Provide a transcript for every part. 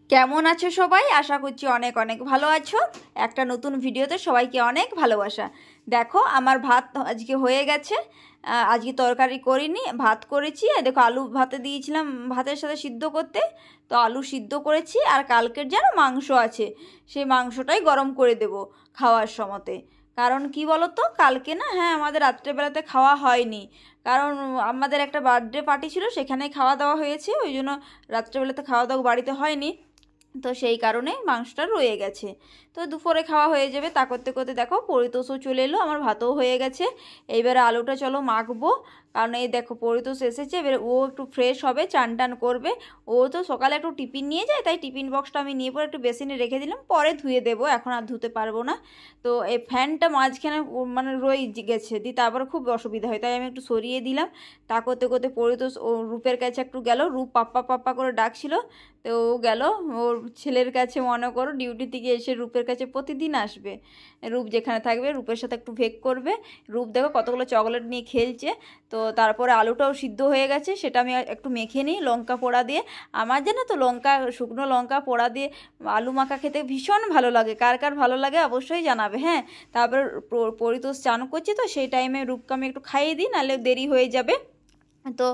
কেমন আছো সবাই? আশা করছি অনেক অনেক ভালো আছো। একটা নতুন ভিডিওতে সবাইকে অনেক ভালোবাসা। দেখো আমার ভাত আজকে হয়ে গেছে। আজকে তরকারি করিনি, ভাত করেছি। আর দেখো আলু ভাতে দিয়েছিলাম ভাতের সাথে সিদ্ধ করতে, তো আলু সিদ্ধ করেছি। আর কালকের যেন মাংস আছে, সেই মাংসটাই গরম করে দেব খাওয়ার সময়তে। কারণ কি বলো তো, কালকে না, হ্যাঁ, আমাদের রাত্রেবেলাতে খাওয়া হয়নি। কারণ আমাদের একটা বার্থডে পার্টি ছিল, সেখানে খাওয়া দাওয়া হয়েছে, ওই জন্য রাত্রেবেলাতে খাওয়া দাওয়া বাড়িতে হয়নি। তো সেই কারণে মাংসটা রয়ে গেছে। তো দুপুরে খাওয়া হয়ে যাবে। তা করতে করতে দেখো পরিতোষও চলে এলো, আমার ভাতও হয়ে গেছে। এইবারে আলুটা চলো মাখবো। কারণ এই দেখো পরিতোষ এসেছে, এবারে ও একটু ফ্রেশ হবে, চান টান করবে। ও তো সকালে একটু টিফিন নিয়ে যায়, তাই টিফিন বক্সটা আমি নিয়ে পরে একটু বেসিনে রেখে দিলাম, পরে ধুয়ে দেবো, এখন আর ধুতে পারবো না। তো এই ফ্যানটা মাঝখানে মানে রয়ে গেছে, দিয়ে তারপরে খুব অসুবিধা হয়, তাই আমি একটু সরিয়ে দিলাম। তা করতে করতে পরিতোষ ও রূপের কাছে একটু গেল, রূপ পাপ্পা পাপ্পা করে ডাকছিল। তো ও গেল ওর ছেলের কাছে, মনে করো ডিউটি থেকে এসে রূপের কাছে প্রতিদিন আসবে। রূপ যেখানে থাকবে রূপের সাথে একটু ভেক করবে। রূপ দেখো কতগুলো চকলেট নিয়ে খেলছে। তো তারপরে আলুটাও সিদ্ধ হয়ে গেছে, সেটা আমি একটু মেখে নিই লঙ্কা পোড়া দিয়ে। আমার জানো তো শুকনো লঙ্কা পোড়া দিয়ে আলু মাখা খেতে ভীষণ ভালো লাগে। কার কার ভালো লাগে অবশ্যই জানাবে, হ্যাঁ। তারপর পরিতোষ চান করছে, তো সেই টাইমে রূপকে আমি একটু খাইয়ে দিই, নাহলে দেরি হয়ে যাবে। তো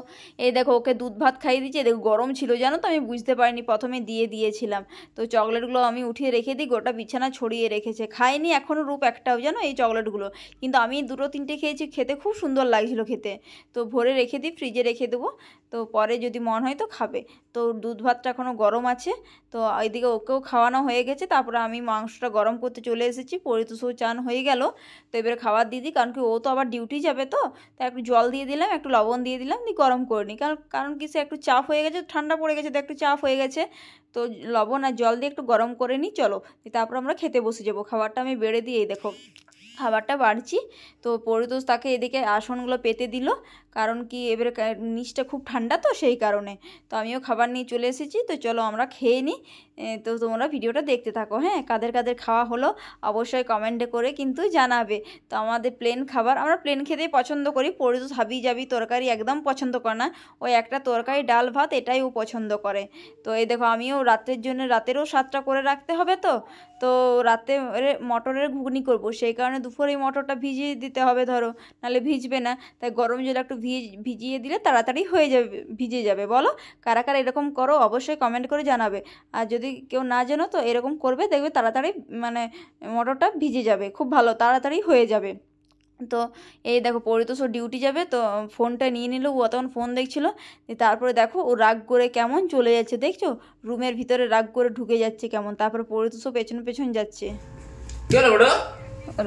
এই দেখো ওকে দুধ ভাত খাইয়ে দিচ্ছি। দেখো গরম ছিল জানো তো, আমি বুঝতে পারিনি, প্রথমে দিয়ে দিয়েছিলাম। তো চকলেটগুলো আমি উঠিয়ে রেখে দিই, গোটা বিছানা ছড়িয়ে রেখেছে, খায়নি এখনও রূপ একটাও জানো এই চকলেটগুলো। কিন্তু আমি দুটো তিনটে খেয়েছি, খেতে খুব সুন্দর লাগছিল খেতে। তো ভরে রেখে দিই, ফ্রিজে রেখে দেবো, তো পরে যদি মন হয় তো খাবে। তো দুধ ভাতটা এখনও গরম আছে। তো এইদিকে ওকেও খাওয়ানো হয়ে গেছে, তারপরে আমি মাংসটা গরম করতে চলে এসেছি। পরিতোষও চান হয়ে গেল। তো এবারে খাবার দিয়ে দিই, কারণ কি ও তো আবার ডিউটি যাবে, তো তাই একটু জল দিয়ে দিলাম, একটু লবণ দিয়ে দিলাম, দিয়ে গরম করে নিই। কারণ কারণ কি, সে একটু চাপ হয়ে গেছে, ঠান্ডা পড়ে গেছে, তো একটু চাপ হয়ে গেছে। তো লবণ আর জল দিয়ে একটু গরম করে নিই, চলো। তারপর আমরা খেতে বসে যাবো। খাবারটা আমি বেড়ে দিই, এই দেখো খাবারটা বাড়ছি। তো পরিতোষ তাকে এদিকে আসনগুলো পেতে দিল, কারণ কি এবারে নিচটা খুব ঠান্ডা, তো সেই কারণে। তো আমিও খাবার নিয়ে চলে এসেছি, তো চলো আমরা খেয়ে নিই। তো তোমরা ভিডিওটা দেখতে থাকো, হ্যাঁ। কাদের কাদের খাওয়া হলো অবশ্যই কমেন্টে করে কিন্তু জানাবে। তো আমাদের প্লেন খাবার, আমরা প্লেন খেতেই পছন্দ করি। পরিতোষ হাবি জাবি তরকারি একদম পছন্দ করে না, ওই একটা তরকারি ডাল ভাত এটাই ও পছন্দ করে। তো এই দেখো আমিও রাতের জন্য, রাতেরও স্বাদটা করে রাখতে হবে, তো তো রাতে মটরের ঘুগনি করব, সেই কারণে দুপুরেই মটরটা ভিজিয়ে দিতে হবে ধরো, নাহলে ভিজবে না। তাই গরম জলে একটু ভিজিয়ে দিলে তাড়াতাড়ি হয়ে যাবে, ভিজে যাবে। বলো কারা কারা এরকম করো, অবশ্যই কমেন্ট করে জানাবে। আর যদি কেউ না জানো তো এরকম করবে, দেখবে তাড়াতাড়ি মানে মটরটা ভিজে যাবে, খুব ভালো তাড়াতাড়ি হয়ে যাবে। তো এই দেখো পরিতোষও ডিউটি যাবে, তো ফোনটা নিয়ে নিল, ও তখন ফোন দেখছিল। তারপরে দেখো ও রাগ করে কেমন চলে যাচ্ছে, দেখছো রুমের ভিতরে রাগ করে ঢুকে যাচ্ছে কেমন। তারপরে পরিতোষও পেছন পেছন যাচ্ছে।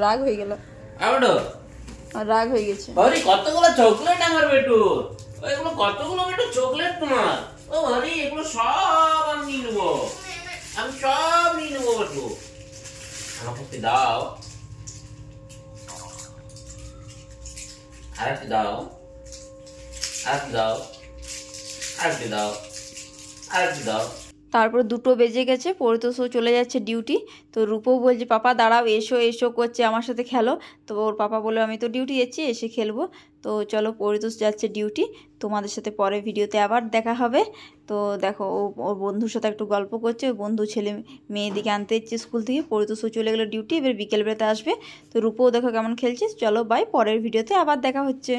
রাগ হয়ে গেল, রাগ হয়ে গেছে। আরে কতগুলো চকলেট আমার বেটু, এগুলো কতগুলো বেটু চকলেট তোমার? ও আরে এগুলো সব আমি নিয়ে নেবো, আমি সব নিয়ে নেবো বেটু, আমাকে একটু দাও, আর একটু দাও, আর একটু দাও, আর একটু দাও, আর একটু দাও। তারপর 2টো বেজে গেছে, পরিতোষও চলে যাচ্ছে ডিউটি। তো রূপও বলছে পাপা দাঁড়াও, এসো এসো করছে আমার সাথে খেলো। তো ওর পাপা বলে আমি তো ডিউটি যাচ্ছি, এসে খেলবো। তো চলো পরিতোষ যাচ্ছে ডিউটি, তোমাদের সাথে পরে ভিডিওতে আবার দেখা হবে। তো দেখো ও ওর বন্ধুর সাথে একটু গল্প করছে, ওই বন্ধু ছেলে মেয়ে দিকে আনতে যাচ্ছে স্কুল থেকে। পরিতোষও চলে গেলো ডিউটি, এবার বিকেলবেলাতে আসবে। তো রূপও দেখো কেমন খেলছে। চলো বাই, পরের ভিডিওতে আবার দেখা হচ্ছে।